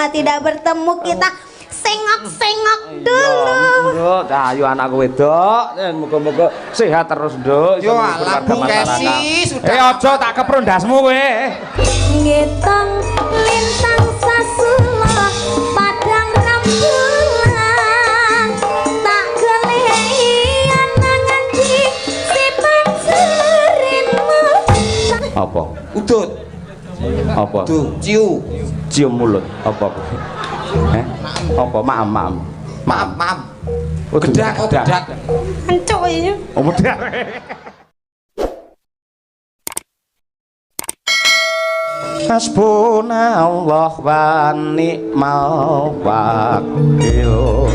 lama tidak bertemu kita sengok-sengok dulu. Ayo anakku wedok, muga-muga sehat terus, Nduk. Yo alah Bu Kesi sudah. Aja tak keprun ndasmu kowe. Ngetong lintang sasula padang rembulan tak gelehi anangan di sipan seremu. Apa? Udut. Apa? Tuh, ciu. Cium mulut. Apa? Apa? Maam. Oh, Bedak, oh bedak. Ancuk ya. Oh, bedak. Hasbunallah wa ni'mal wakil.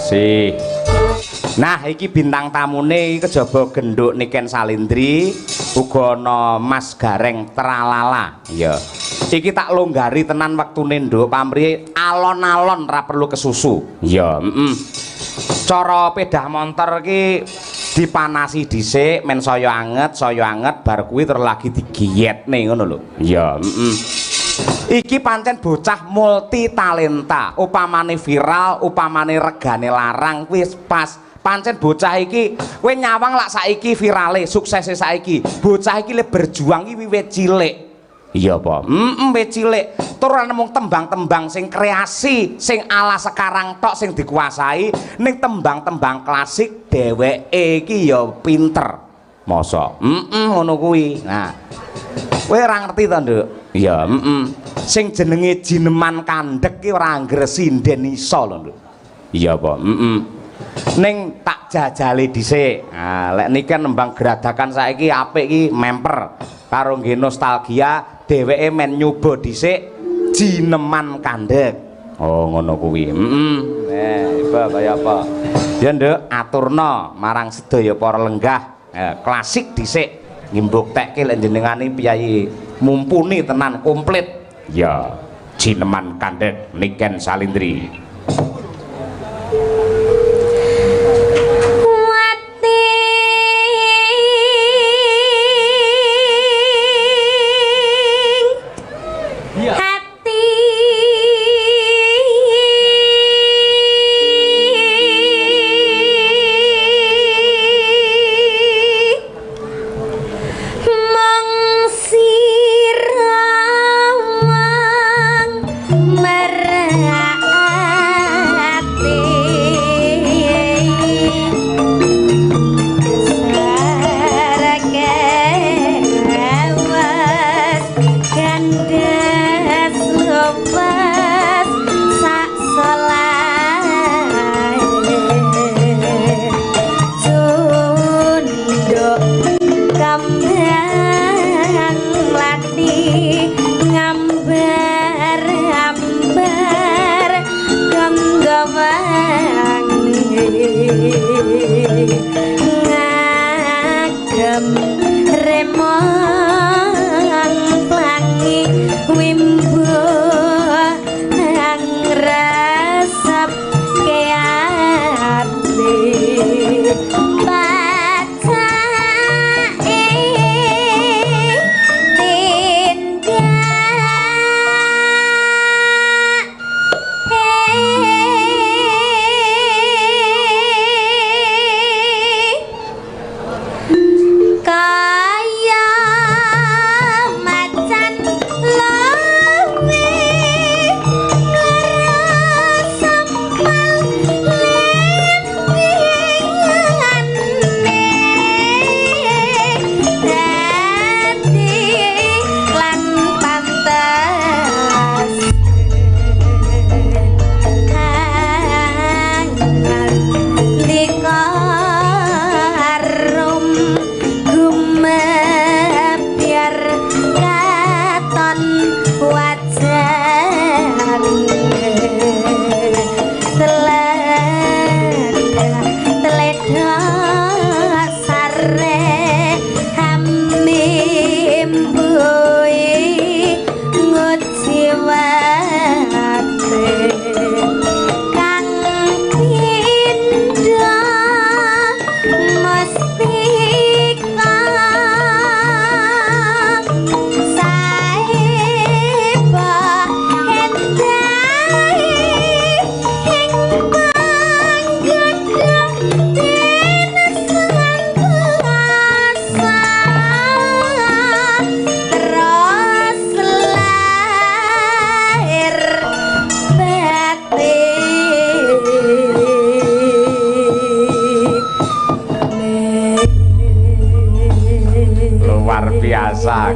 kasih. Nah, iki bintang tamune kejaba genduk Niken Salindri, uga ana Mas Gareng Tralala. Ya. Iki tak longgari tenan wektune nduk pamrih alon-alon ra perlu kesusu. Ya, Cara pedah montor iki dipanasi dhisik men saya anget bar kuwi terus lagi digiyetne ngono lho. Ya, Iki pancen bocah multi talenta. Upamane viral, upamane regane larang wis pas. Pancen bocah iki kowe nyawang lak saiki virale, suksese saiki. Bocah iki le berjuang iki wiwit cilik. Iya apa? Wit cilik. Tur ana mung tembang-tembang sing kreasi, sing ala sekarang tok sing dikuasai, ning tembang-tembang klasik dheweke iki ya pinter. Mosok. Ngono kuwi. Nah. Kowe ora ngerti to, Nduk? Iya, Sing jenenge jineman kandhek ki ora anggere sinden iso lho, Nduk. Iya apa? Ning tak jajale dhisik. Nah, lek niki nembang geradakan saiki apik iki memper karo nggih nostalgia, dheweke men nyoba dhisik jineman kandhek. Oh, ngono kuwi. Iba kaya apa? Ya, Nduk, aturna marang sedaya para lenggah. Klasik dhisik. Ngimbuktekke lek jenengane piyayi mumpuni tenan komplit. Ya, jineman kandhek Niken Salindri.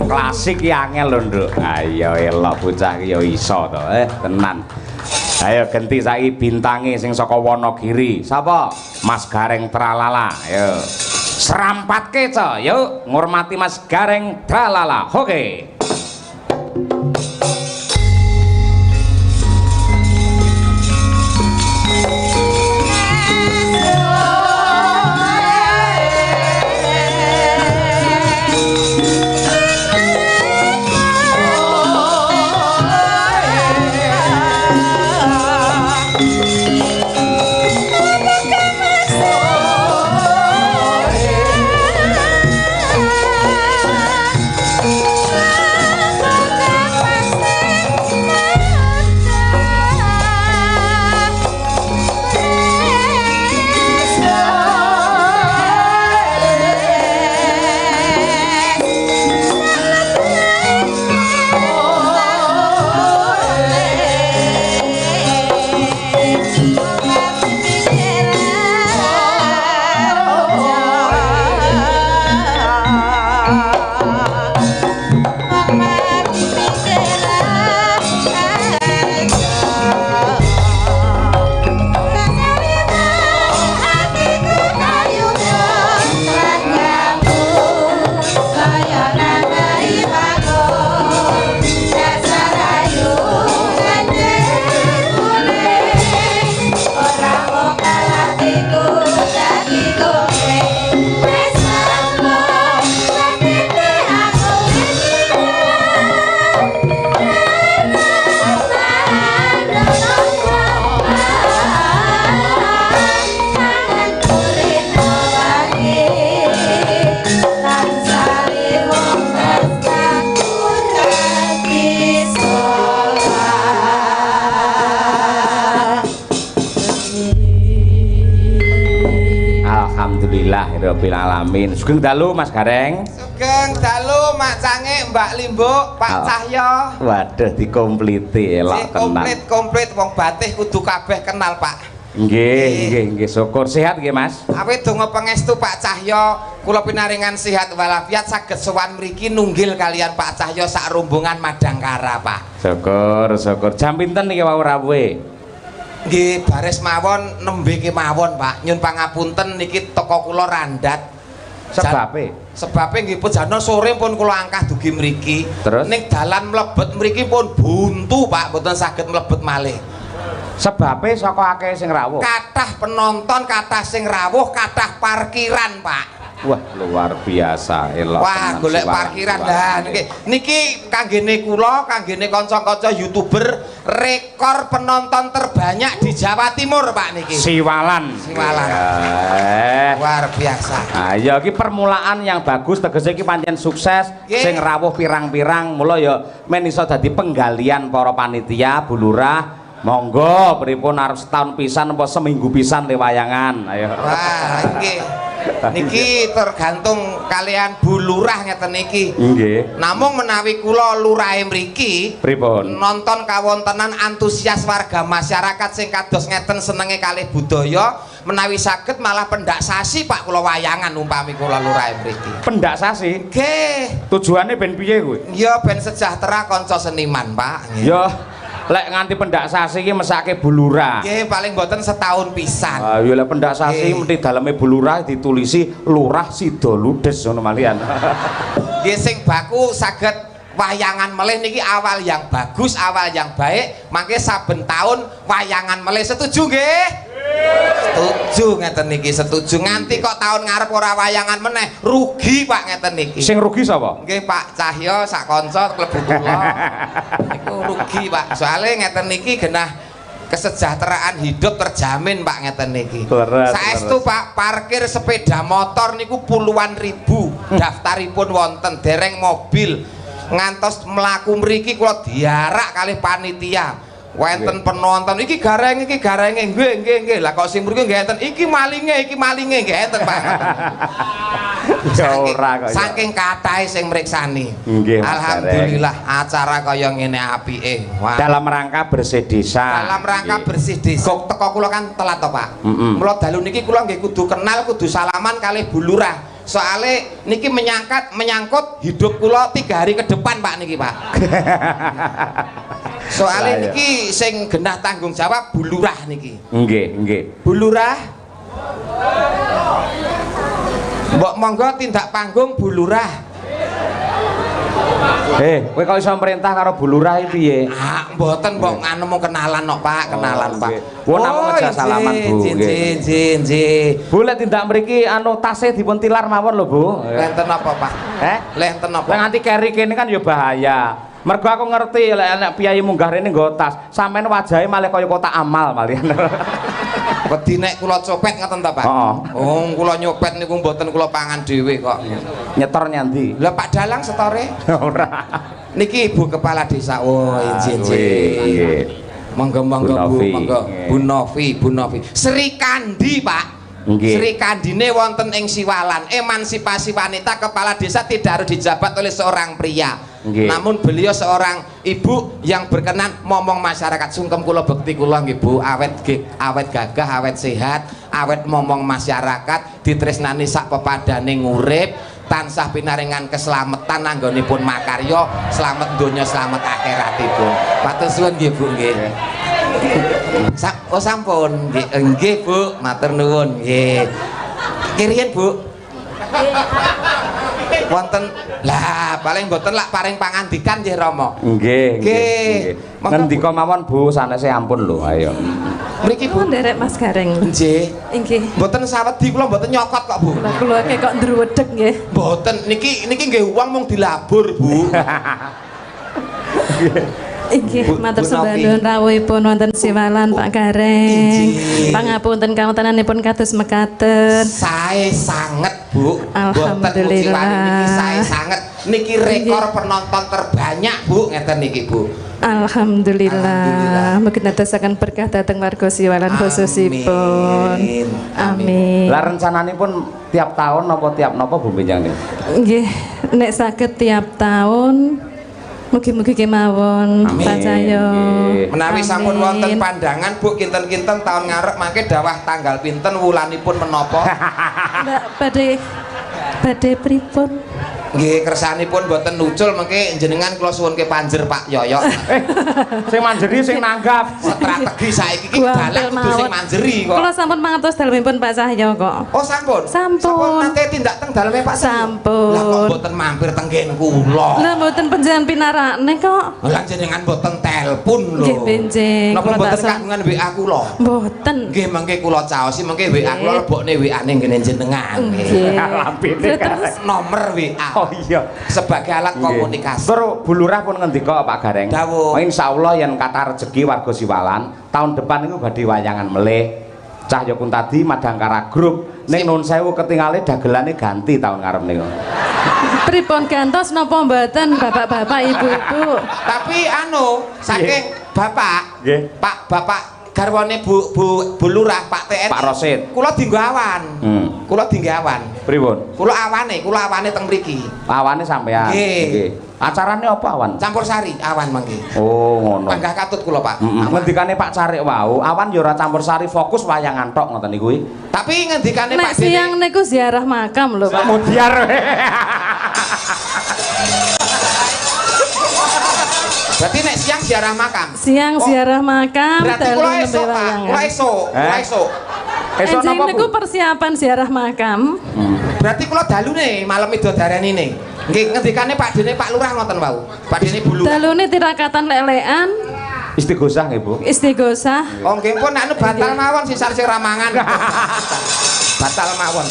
Klasik ki angel lho, Nduk. Ayo elok bocah ki ya iso to, tenan. Ayo ganti saiki bintange sing saka Wonogiri. Sapa? Mas Gareng Tralala. Ayo. Serampatke, Co. Yuk, ngurmati Mas Gareng Tralala. Oke. rabbil alamin. Sugeng dalu Mas Gareng. Sugeng dalu Mak Cange, Mbak Limbuk, Pak Cahyo. Waduh dikompliti elok tenan. Komplit wong batih kudu kabeh kenal, Pak. Nggih, syukur sehat nggih Mas. Awit donga pangestu Pak Cahyo, kula pinaringan sehat walafiat saged sowan mriki nunggil kalian Pak Cahyo sak rombongan Madangkara, Pak. Syukur. Jam pinten niki wau rawuhe? Nggih, baris mawon nembe kemawon, Pak. Nyun pangapunten niki teko kula randat. Sebabe nggih pejana sore pun kula angkah dugi mriki. Terus ning dalan mlebet mriki pun buntu, Pak, mboten saged mlebet malih. Sebabe saka akeh sing rawuh. Kathah penonton, kathah sing rawuh, kathah parkiran, Pak. Wah, luar biasa elok. Wah, golek parkiran lah niki kanggene kula, kanggene kanca-kanca YouTuber rekor penonton terbanyak di Jawa Timur, Pak niki. Siwalan. Luar biasa. Ayo iki permulaan yang bagus tegese iki pancen sukses. Sing rawuh pirang-pirang mula ya men iso dadi penggalian para panitia Bu Lurah. Monggo pripun arep setahun pisan apa seminggu pisan le wayangan. Ayo. Wah, niki tergantung kalian Bu Lurah ngeten niki. Nggih. Namung menawi kula lurahe mriki pripun? Nonton kawontenan antusias warga masyarakat sing kados ngeten senenge kalih budaya, menawi saged malah pendak sasi Pak kula wayangan umpami kula lurahe mriki. Pendak sasi? Nggih. Tujuane ben piye kuwi? Ya ben sejahtera kanca seniman, Pak. Ya lek nganti pendak sasi iki mesake Bu Lurah. Nggih, paling mboten setahun pisan. Ah ya lek pendak sasi mesti daleme Bu Lurah ditulisi Lurah Sida Ludes ngono malian. Nggih sing baku saged wayangan melih niki awal yang bagus, awal yang baik, mangke saben tahun wayangan melih. Setuju nggih? Setuju ngeten niki, setuju. Nganti kok tahun ngarep ora wayangan meneh, rugi Pak ngeten niki. Sing rugi sapa? Nggih Pak Cahyo sak kanca klebu kula. Niku rugi Pak. Soale ngeten niki genah kesejahteraan hidup terjamin Pak ngeten niki. Saestu Pak, parkir sepeda motor niku puluhan ribu daftaripun wonten, dereng mobil ngantos mlaku mriki kula diarak kalih panitia. Wonten penonton iki garenge nggih lah kok sing mriki nggih enten iki malinge nggih enten Pak. Ya ora kok. Saking kathahe sing mriksani. Alhamdulillah acara kaya ngene apike. Dalam rangka bersih desa. Dalam rangka bersih desa. Kok teko kula kan telat to Pak. Mula dalu niki kula nggih kudu kenal, kudu salaman kalih Bu Lurah. Soale niki menyangkut hidup kula 3 hari ke depan Pak niki Pak. Soale niki sing genah tanggung jawab Bu Lurah niki. Nggih. Bu Lurah. Mbok monggo tindak panggung Bu Lurah. Kowe kok iso perintah karo Bu Lurah iki piye? Ah, mboten mbok nganu mau kenalan kok Pak, kenalan Pak. Wong namung ngejak salaman Bu. Nggih. Bu lek tindak mriki anu tasih dipun tilar mawon lho Bu. Lenten apa Pak? Lenten apa? Lek nganti keri kene kan ya bahaya. Mergo aku ngerti lek nek piyayi munggah rene nggo tas, sampean wajahe malah kaya kotak amal malian. Wedi nek kula copet ngoten ta, Pak? Oh, kula nyopet niku mboten kula pangan dhewe kok. Nyetor nyandi. Lah Pak Dalang setore? Ora. Niki Ibu Kepala Desa. Oh, nggih. Monggo Bu, monggo. Bu Novi. Sri Kandi, Pak. Sri Kandine wonten ing Siwalan. Emansipasi wanita kepala desa tidak harus dijabat oleh seorang pria. Namun beliau seorang ibu yang berkenan momong masyarakat. Sungkem kula bekti kula nggih Bu, awet gagah, awet sehat, awet momong masyarakat, ditresnani sak pepadane ngurip, tansah pinaringan keselamatan anggonipun makarya, slamet donya, slamet akhiratipun. Matur suwun nggih Bu nggih. Oh sampun nggih Bu, matur nuwun nggih. Kiriyen Bu. Wonten lah paling mboten lak paring pangandikan nggih Rama. Nggih. Ngendika mawon Bu, sanese ampun lho, ayo. Mriki Bu nderek Mas Gareng. Nggih. Nggih. Mboten sawedi kula mboten nyokot kok Bu. Kula kok ndruwedeg nggih. Mboten niki nggih uang mung dilabur Bu. Inggih, matur sembah nuwun rawuhipun wonten Siwalan Pak Gareng. Pangapunten kawontenanipun kados mekaten. Sae sanget Bu. Alhamdulillah. Niki sae sanget. Niki rekor penonton terbanyak Bu, ngeten niki Bu. Alhamdulillah. Mungkin ndadosaken berkah dhateng warga Siwalan khususipun. Amin. Lah rencananipun tiap tahun napa tiap napa Bu Benjang niku? Nggih, nek saged tiap tahun mugi-mugi kemawon pacaya. Menawi sampun wonten pandangan Bu kinten-kinten tahun ngarep mangke dawah tanggal pinten wulanipun menapa? Mbak badhe pripun? Nggih kersanipun boten nucul mengke jenengan kula suwunke panjer Pak Yoyok. Sing manjeri sing nanggap. Strategi saiki iki dalan kudu sing manjeri kok. Kula sampun mangertos dalemipun Pak Cahyo kok. Oh sampun. Sampun. Nate tindak teng daleme Pak Cahyo. Sampun. Lah kok boten mampir teng nggen kula. Lah mboten panjenengan pinarakne kok. Lah jenengan boten telepon lho. Nggih benjing. Napa Kula boten tak kagungan WA kula? Mboten. Nggih mengke kula caosi mengke WA kula lebokne WA-ne ngene jenengan. Nggih. Lampine Terus Nomor WA. Oh iya. Sebagai alat komunikasi. Terus Bu Lurah pun ngendika Pak Gareng. Dawuh. Insyaallah yen kata rezeki warga Siwalan, tahun depan niku badhe wayangan melih. Cahyo Kuntadi Madangkara Group ning Nun Sewu ketingale dagelane ganti tahun ngarep niku. pripun gantos napa mboten bapak-bapak ibu-ibu? Tapi anu saking Bapak, Nggih. Bapak garwane Bu Lurah Pak TNI. Pak Rosid. Kula dienggo awan. Kula dienggo awan. Pripun? Kula awane teng mriki. Awane sampean. Nggih. Acarane apa awan? Campur sari awan mangke. Oh, ngono. Panggah katut kula, Pak. Ngendikane Pak Carik wau, awan ya ora campur sari, fokus wayangan tok ngoten niku. Tapi ngendikane Nek Pak siang niku ziarah makam lho Pak. Mudiar. Berarti nek siang ziarah makam. Siang ziarah makam Berarti dalu kula nembe esuk, Pak. wayangan. Kula esuk. Esuk Enjing napa, niku Bu? persiapan ziarah makam. Berarti kula dalune malam midodarenine. Nggih ngendikane Pak Dene Pak Lurah ngoten wau. Pak Dene Bulu. Dalune tirakatan lelekan, Istighosah nggih, Bu. istighosah. Oh nggih pun anu batal mawon sisar sing ramangan. Batal mawon.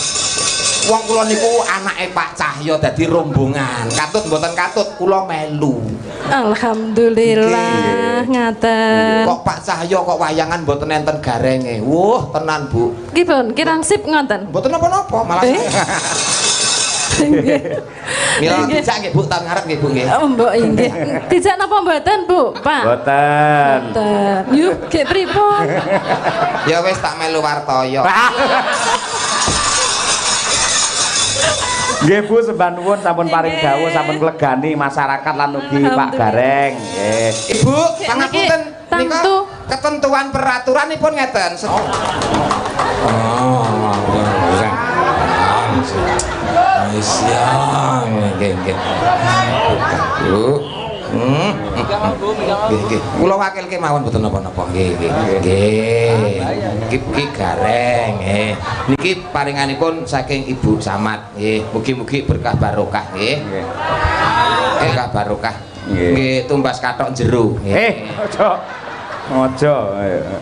Wong kula niku anake Pak Cahyo dadi rombongan. Katut mboten katut kula melu. Alhamdulillah ngaten. Kok Pak Cahyo kok wayangan mboten enten garenge. Wuh, tenan, Bu. Kipun kirang sip ngoten. Mboten napa-napa, malah Mila dijak nggih Bu tahun ngarep nggih Bu nggih. Oh, mbok inggih. Dijak napa mboten, Bu? Pak. Boten. Mboten. Yuk, gek pripun? Ya wis tak melu wartaya. Nggih Bu, sembah nuwun sampun paring dawuh, sampun nglegani masyarakat lan ugi Pak Gareng. Nggih. Ibu, pangapunten nika Tentu. ketentuan peraturanipun ngeten. Siang, nggih. Bu. Nggih. Kula wakilke mawon mboten napa-napa. Nggih. Iki Gareng, nggih. Niki paringanipun saking Ibu Samad, nggih. Mugi-mugi berkah barokah, nggih. Berkah barokah. Nggih, tumbas kathok jero. Aja. Aja.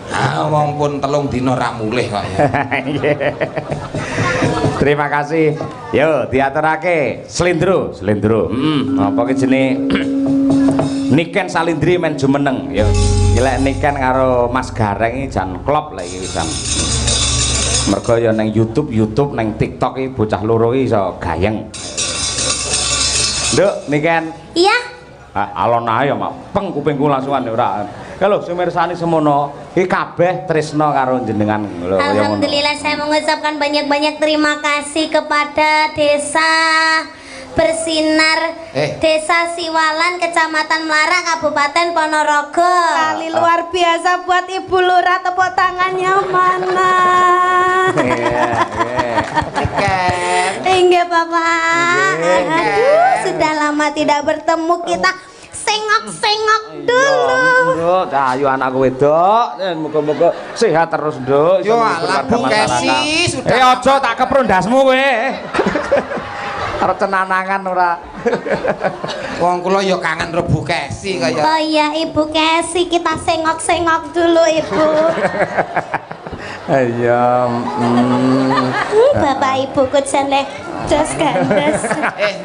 Ah, wong pun 3 dina ra mulih kok. Terima kasih. Yo, diaturake Slendro. Apa ki jenenge? Niken Salindri men jumeneng. Yo. Gilek Niken karo Mas Gareng iki jan klop lha iki jan. Mergo ya ning YouTube, ning TikTok iki bocah loro iki iso gayeng. Nduk, Niken. Iya. Alon ae ya mak peng kupingku langsungan ora. Kalau semirsani semono iki kabeh tresno karo jenengan lho ya ngono. Alhamdulillah saya mengucapkan banyak-banyak terima kasih kepada Desa Bersinar Desa Siwalan Kecamatan Mlara Kabupaten Ponorogo. Kali luar biasa buat Ibu Lurah, tepuk tangannya mana? Enggak Bapak. Aduh, sudah lama tidak bertemu kita. Sengok-sengok dulu. Nduk, ayo anakku wedok, muga-muga sehat terus, Nduk. Yo alah Bu Kesi sudah. Aja tak keprun ndasmu kowe. Arep cenanangan ora. Wong kula ya kangen Rebu Kesi kaya. Oh iya Ibu Kesi, kita sengok-sengok dulu Ibu. Ayo. Bapak Ibuku jelek jos gandes.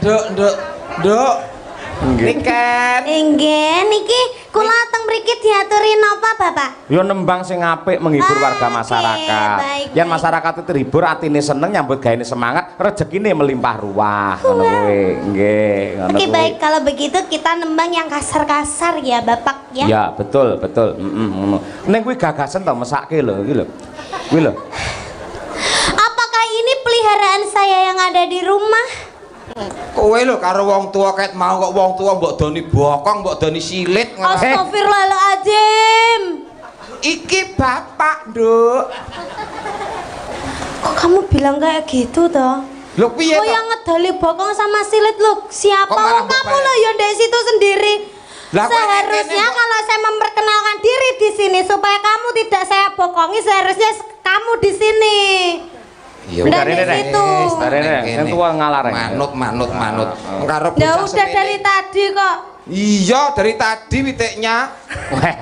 Nduk. Niken. Nggih, niki kula teng mriki diaturi napa Bapak Pak? Yo nembang sing apik menghibur warga masyarakat. baik, Yen baik. masyarakat itu terhibur, atine seneng, nyambut gawe semangat, rezekine melimpah ruah. Ngono kuwi. Nggih, ngono Oke, kuwi. baik, kalau begitu kita nembang yang kasar-kasar ya Bapak ya. Ya, betul, betul. Ngono. Ning kuwi gagasan to mesake lho, iki lho. Kuwi lho. Apakah ini peliharaan saya yang ada di rumah? Kowe lho karo wong tua ket mau kok wong tua mbok doni bokong, mbok doni silit ngono. Astagfirullahaladzim. Iki bapak, Nduk. Kok kamu bilang kayak gitu toh? Lho piye Oh toh? yang ngedali bokong sama silit lu siapa? Kok malah Oh, kamu mbok loh yang dari situ sendiri. Lah, kok Seharusnya ini, Mbok? kalau saya memperkenalkan diri di sini supaya kamu tidak saya bokongi, seharusnya kamu di sini. Ya Ndak udah di situ. Tarene, yang tua ngalar. Manut. Karo Ya bocah udah semene. dari tadi kok. Iya, dari tadi witiknya. Weh.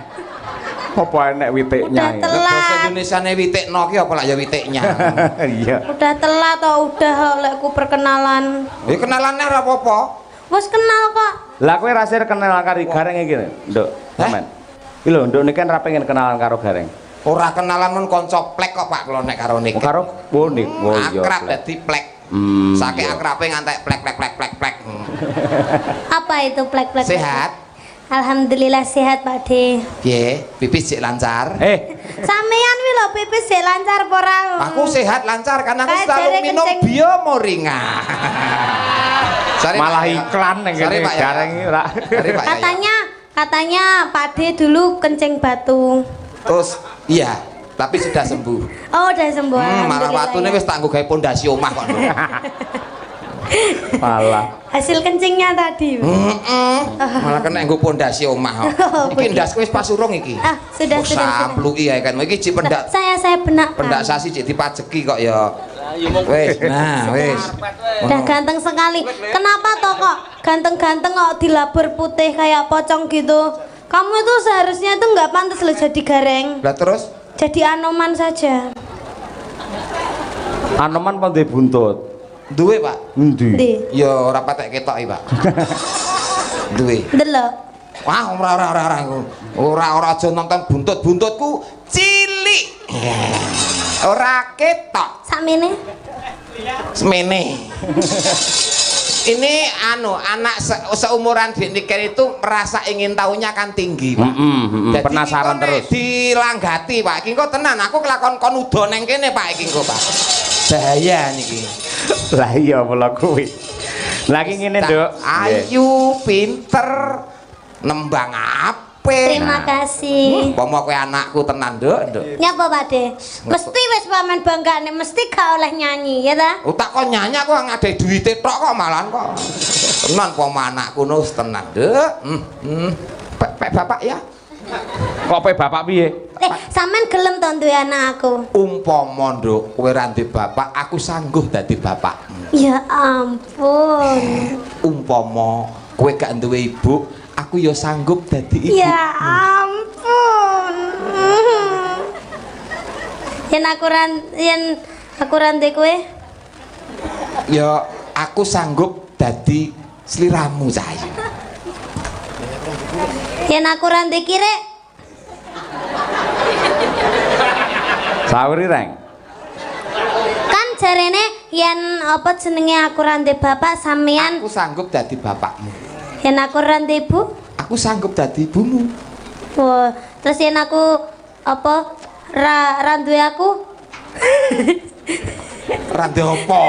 Apa enek witiknya? Udah iki? telat. Bahasa Indonesiane witikno ki apa lak ya witiknya. Iya. Udah telat toh, udah olehku perkenalan. Ya kenalannya ora apa-apa. Wes kenal kok. Lah kowe ra sir kenal karo Gareng iki, Nduk. Sampean. Iki lho, Nduk niki kan ra pengen kenalan karo Gareng. Ora kenalan men kanca plek kok Pak kalau nek karo niki. Karo Bonik. Oh iya. Akrab dadi plek. Saking akrabe ngantek plek. Apa itu plek-plek? Sehat? Alhamdulillah sehat Pak De. Piye? Pipis sik lancar? Sampeyan wi lho pipis sik lancar apa ora? Aku sehat lancar karena aku Kayak selalu jere minum kencing. biomoringa. Sorry, Malah Pak, ya. iklan ning Sorry, kene Pak, ya. Gareng iki ora. Sorry, Pak, ya. Katanya Pak De dulu kencing batu. Terus iya, tapi sudah sembuh. Oh, udah sembuh. Malah Alhamdulillah, watune ya. wis tak nggo gawe pondasi omah kok. Malah. Hasil kencingnya tadi. Malah kena nggo pondasi omah kok. Iki ndasku wis pasurung iki. Ah, sudah. Sapluki ya kan. Iki cik pendak Saya benak. pendak sasi cik dipajeki kok ya. Wis, nah wis. Udah ganteng sekali. Kenapa toh kok ganteng-ganteng kok dilabur putih kayak pocong gitu? Kamu itu seharusnya tuh nggak pantas loh jadi gareng. Lah terus Jadi anoman saja. Anoman apa ndek buntut? duwe, Pak? Endi? Di. Ya ora patek ketoki, Pak. Duwe. Delok. Wah, ora aja nonton buntutku cilik. Ora ketok. Sakmene. Semene. Ini anak seumuran Niken itu merasa ingin tahunya kan tinggi, Pak. Jadi Penasaran iki kok terus. Dilanggati, Pak. Iki kok tenan, aku kelakon kon udo neng kene, Pak, iki kok, Pak. Bahaya niki. Lah iya mula kuwi. Lagi ngene, Nduk. Ayu, pinter, nembang apik. Terima kasih. Pomo kowe anakku tenan, Nduk. Nyapa Pak De? Mesti wis pamen banggane, mesti gak oleh nyanyi ya ta? Tak kok nyanyi aku ngade duwite tok kok malahan kok. Tenan pomo anakku nus tenan, Nduk. Pek bapak ya. Kok pe bapak piye? Sampean gelem to duwe anak aku? Umpama Nduk kowe ra ndek bapak, aku sanggup dadi bapakmu. Ya ampun. Umpama kowe gak duwe ibu, aku ya sanggup dadi ibu. Ya ampun. Yen aku ran ndek kowe? Ya aku sanggup dadi sliramu saya. Yen aku ran ndek kire? Sawuri, Reng. Kan jarene yen apa jenenge aku ran ndek bapak sampean, Aku sanggup dadi bapakmu. yen aku ran ndek ibu? Aku sanggup dadi ibumu. Wah, terus yen aku apa ra duwe aku? Ra ndek apa?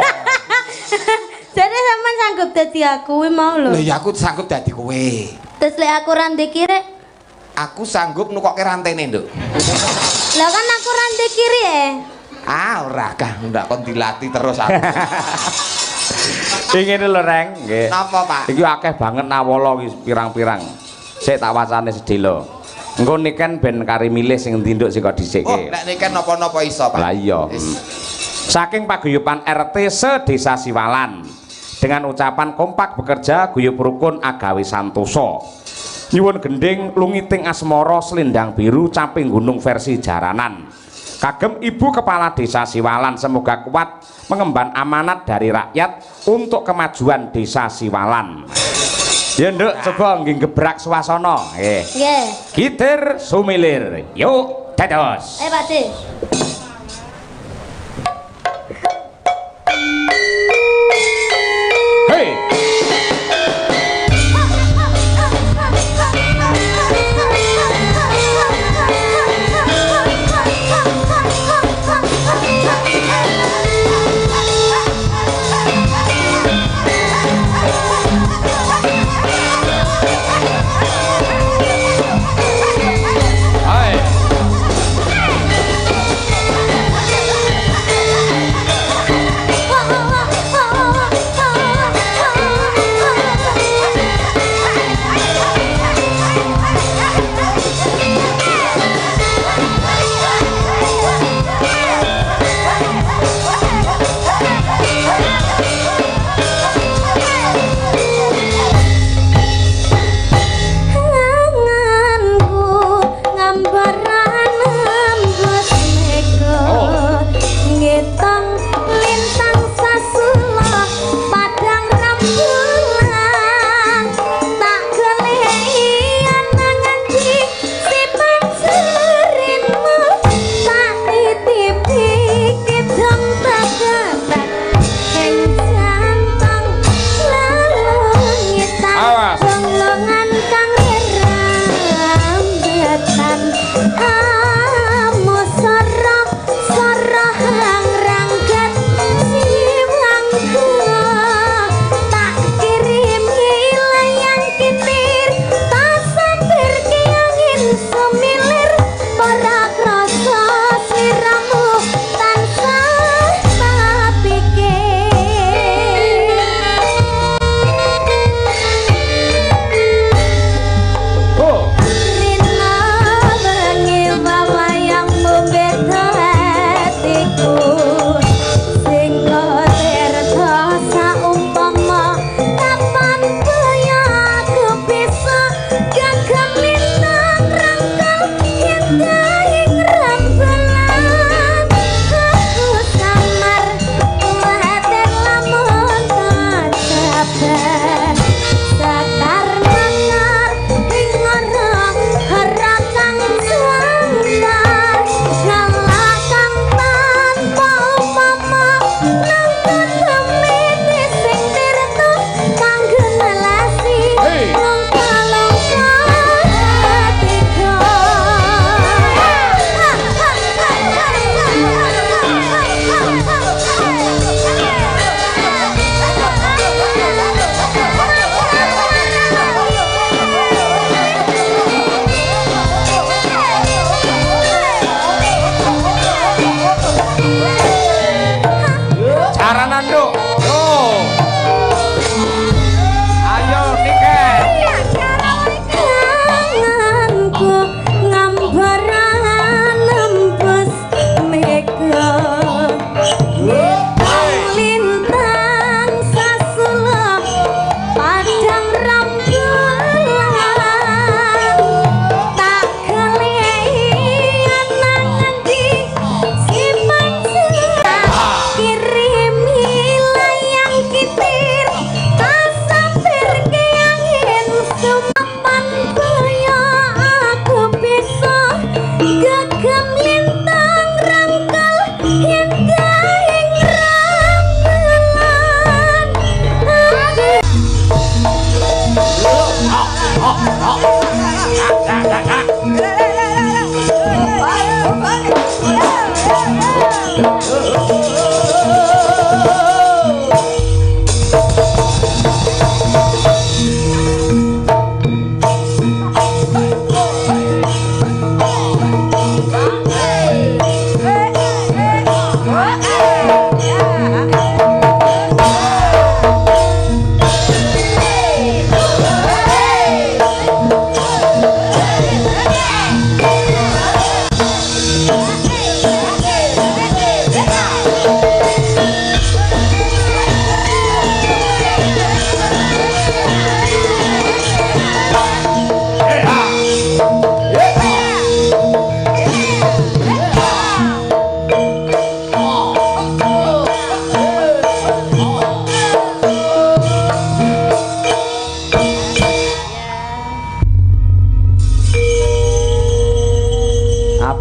Jadi sampean sanggup dadi aku mau lho. Lho ya aku sanggup dadi kowe. Terus lek aku ra ndek kire? Aku sanggup nukokke rantene, Nduk. Lah kan aku ra ndek kiri Ora kah ndak kon dilatih terus aku. Iki ngene lho, Reng, nggih. Napa, Pak? Iki akeh banget nawala iki pirang-pirang. Sik tak wacane sedhela. Engko niken ben kari milih sing endi nduk sing kok Oh, dhisike. nek niken napa-napa iso, Pak. Lah iya. Saking paguyuban RT se-Desa Siwalan dengan ucapan kompak bekerja guyub rukun agawe santosa. Nyuwun gending lungiting asmara selendang biru caping gunung versi jaranan. Kagem Ibu Kepala Desa Siwalan semoga kuat mengemban amanat dari rakyat untuk kemajuan Desa Siwalan. Ya nduk coba nggih gebrak swasana. Nggih. Nggih. Gitir sumilir. Yuk dados. Pak De. Hei.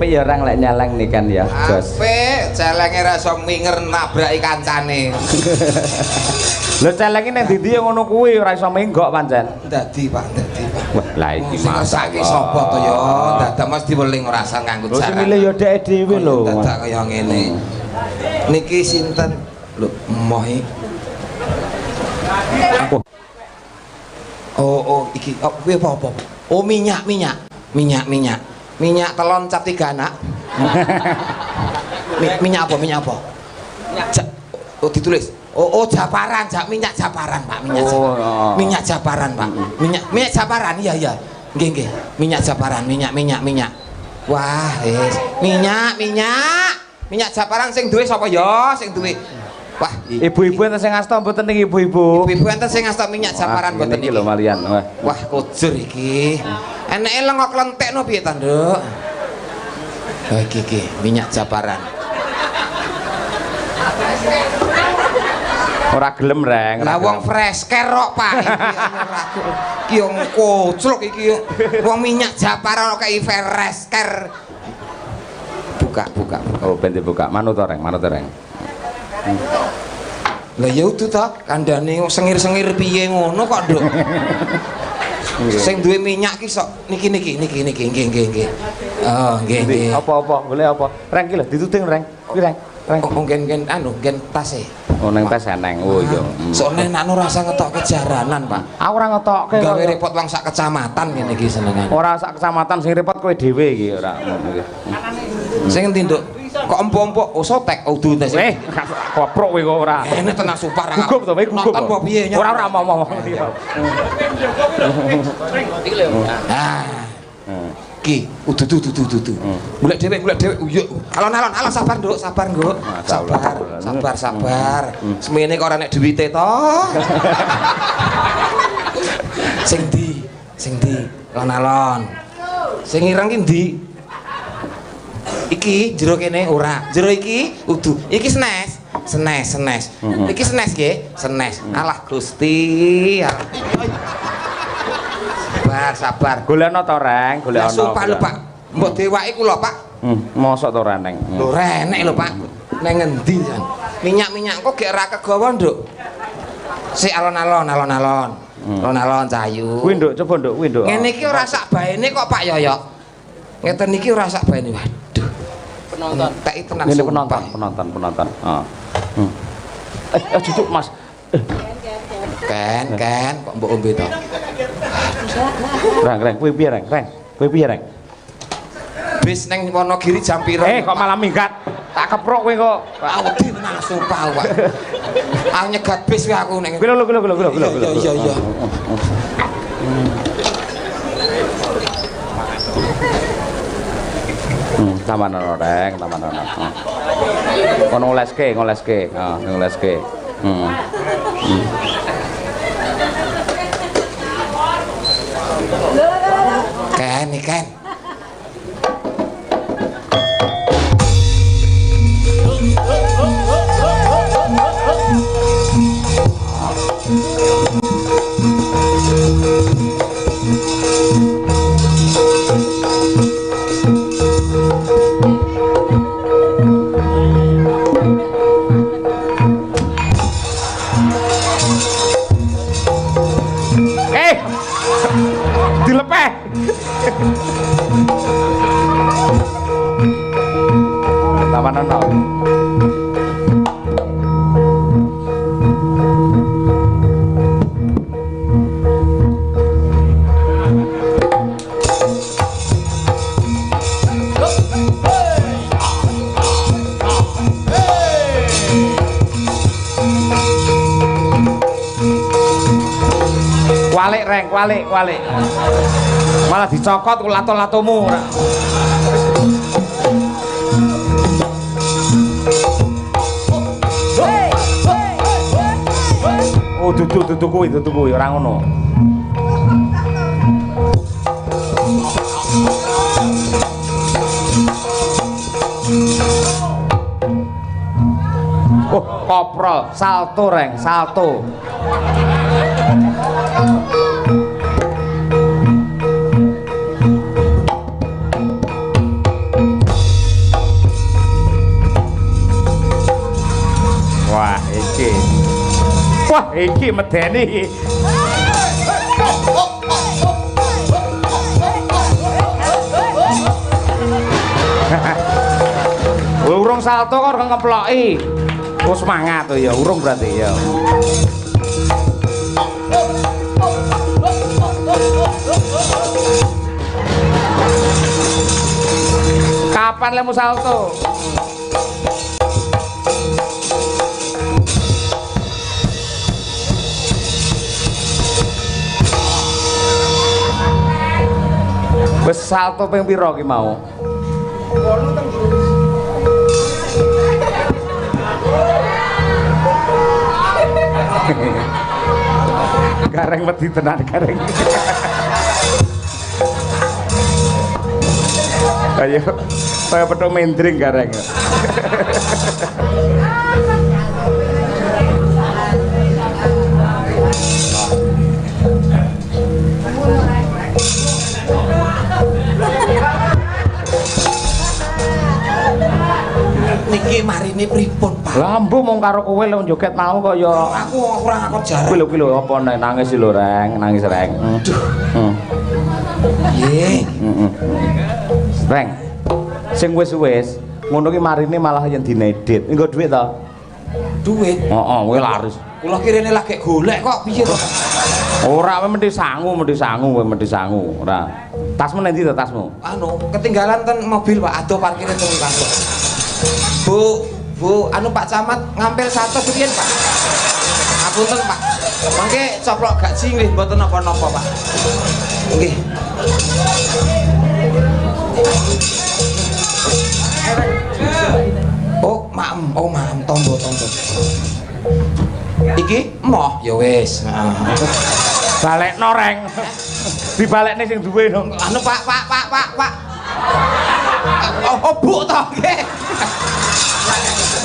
apik ya orang lek nyeleng nih kan ya, Jos. Apik, celenge ra iso minger nabraki kancane. Lho celenge nek ndi ngono kuwi ora iso menggok pancen. Dadi Pak, dadi Pak. Wah, lah iki masak iki sapa to ya? Dadak mesti weling ora asal nganggo jaran. jaran. Wis milih ya dhek dhewe lho. Dadak kaya ngene. Niki sinten? Lho, emoh iki. Oh, iki kuwi apa? Oh, minyak telon cap 3 anak. Minyak apa? Oh, ditulis. Oh, japaran, minyak japaran, Pak. Minyak japaran, Pak. Minyak japaran, iya. Nggih. Minyak japaran, minyak. Wah, wis. Minyak japaran sing duwe sapa ya? Sing duwe. Wah, ibu-ibu enten sing ngasta mboten ning ibu-ibu. Ibu enten sing ngasta minyak japaran mboten iki lho malian. Wah, kujur iki. Eneke lengok lentekno piye ta, Nduk? Oh, iki minyak japaran. Ora gelem reng. Lah wong fresh kerok Pak. Iki yo koclok iki yo. Wong minyak japaran kok fresh ker. Buka. Oh, ben dibuka. Manut to reng. Lah ya udu ta, kandhane sengir-sengir piye ngono kok, Nduk. Sing duwe minyak ki sok niki. Nggih. Oh, nggih. Apa? Boleh apa? Reng ki lho dituding reng. Kuwi reng. Oh, gen gen tas e. Oh, nang tas eneng. Oh iya. Soale nek anu rasa ngetokke jaranan, Pak. Aku ora ngetokke. Gawe repot wong sak kecamatan ngene iki senengan. Ora sak kecamatan sing repot kowe dhewe iki ora ngono iki. Sing endi, Nduk? Kok empuk-empuk oh sotek udu tes. Koprok kowe kok ora. Enek tenan supar. Gugup to, gugup. Nonton apa piye? Ora mau. Iki lho. Ki, udu. Golek dhewe. Uyuk. Alon-alon, sabar, Nduk, sabar, Nduk. Sabar. Semene kok ora nek duwite to. Sing ndi? Alon-alon. Sing ireng ki ndi? Iki jero kene ora. Jero iki udu. Iki senes. Iki senes nggih, senes. Alah Gusti. Sabar. Golekno to, Reng, golekno. Sumpah lho, Pak. Mbok dewaki kula, Pak. Mosok to Reneng. Lho renek lho, Pak. Nang ngendi jan? Minyak kok gek ora kegawa, Nduk. Sik alon-alon. Alon-alon cahayu. Kuwi, Nduk, coba Nduk, kuwi, Nduk. Ngene iki ora sak baene kok, Pak Yoyok. Ngeten iki ora sak baene. Waduh. Penonton. Teki tenan sumpah. Penonton. Cucuk, Mas. Ken, kok mbok ombe to? Reng, kuwi piye, Reng? Bis neng Wonogiri jam piro? Kok malah minggat? Tak keprok kowe kok. Wedi tenan sumpah, Pak. Aku nyegat bis kowe aku ning. Gila. Iya. Taman ono, Reng, taman ono. Ono ngoleske. Ngoleske. Ken. Dilepeh. Taman ono. Walik. Malah dicokot ku lato-latomu. Oh, dudu kuwi ora ngono. Oh, koprol, salto, Reng, salto. iki medeni. Urung salto kok ngeploki. Oh semangat tuh ya, urung berarti ya. Kapan lemu salto? Wes salto ping pira ki mau? Gareng wedi tenan gareng. Ayo, saya petuk mendring gareng. Niki marine pripun, Pak? Lambu mung karo kowe lho joget mau kok ya. Aku kurang aku jarang. Kuwi lho apa nangis lho Reng, nangis Reng. Nggih. Reng. Sing wis-wis ngono ki marine malah yen dinedit. Engko dhuwit to? Duit. Heeh, kowe laris. Kula kirene lagi golek kok piye to? Ora kowe mesti sangu kowe mesti sangu. Ora. Tasmu nendi to tasmu? Anu, ketinggalan ten mobil Pak, ado parkire teng kantor. Bu, anu Pak Camat ngampil 100 riyen Pak. Ngapunten Pak. Mangke coplok gaji nggih mboten napa-napa Pak. Nggih. Oh, maem, tombo. Iki emoh ya wis. Balekno Reng. Dibalekne sing duwe no. Anu Pak. Oh, Bu to nggih.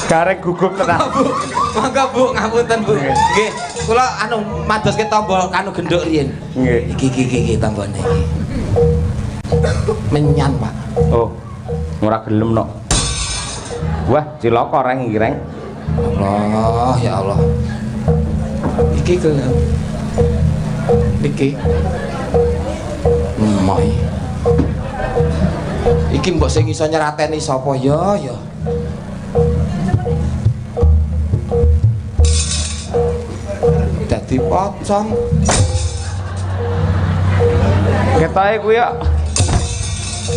Gareng gugup tenan. Bu. Monggo Bu, ngapunten Bu. Nggih. Kula anu madoske tombol kanu genduk riyen. Nggih. Iki tombone iki. Menyan, Pak. Oh. Ora gelem no. Wah, cilaka Reng iki Reng. Allah, ya Allah. Iki ke niki. Moy. Iki mbok sing iso nyerateni sapa ya? Dadi pocong. Ketoke kuwi ya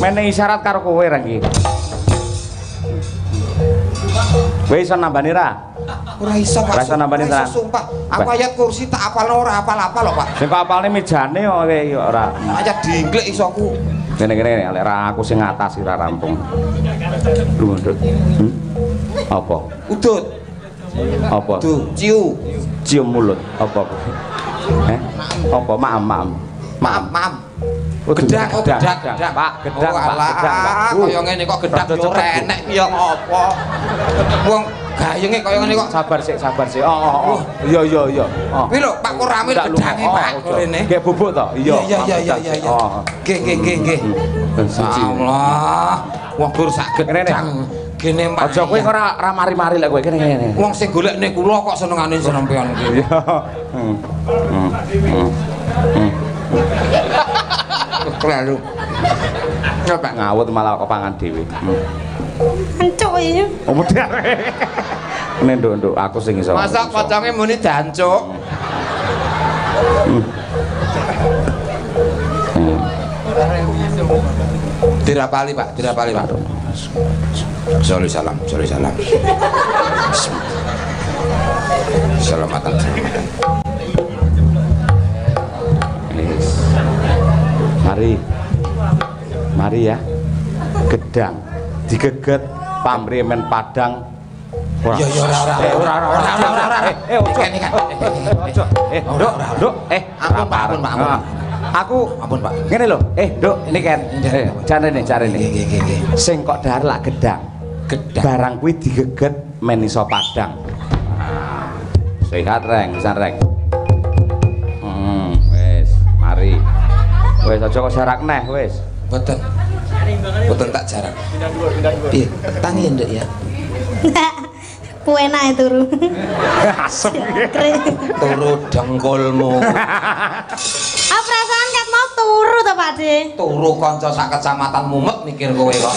meneh isyarat karo kowe Reng iki. Kowe iso nambani ra? Ora iso Pak. Ora iso nambani tenan. Sumpah. Aku ayat kursi tak apalno ora apal-apal lho Pak. Sing kok apalne mejane kok kowe ya ora. Ayat dingklek iso aku. Gini, lek ra aku sing ngatasi ra rampung. Lu ndut. Apa? Udut. Apa? Tuh, ciu. Cium mulut. Apa? Apa? Maam. Oh, gedang. Pak, gedang, Pak. Gedang, Pak. Kaya ngene kok gedang yo renek ya ngopo. Wong gayenge kaya ngene kok. Sabar sik. Oh. Iya. Kuwi lho Pak Kuramil gedange Pak rene. Nggih bubuk to? Iya. Oh. Nggih. Allah. Wong gur sak gedang. Gene Pak. Aja kowe ora mari-mari lek kowe kene. Wong sing golekne kula kok senengane sampean iki. Terlalu. Coba ngawut malah kok pangan dhewe. Ancuk ya. Oh medar. Nek nduk aku sing iso. Masak poconge muni dancuk. Dirapali Pak. Salam. Selamatan. Mari ya. Gedang digeget pamrih men Padang. Ora. Ampun Pak. Aku ampun Pak. Ngene lho. Nduk, ini kan. Carane. Nggih. Sing kok dahar lak gedang. Barang kuwi digeget men iso Padang. Sehat Reng, pisan Reng. Wis, mari. Wis aja kok jarak neh wis. Boten tak jarak. Piye? Tangi nduk ya. Puenak turu. Asem. Turu dengkulmu. Ah perasaan kat mau turu to Pak De. Turu kanca sak kecamatan mumet mikir kowe kok.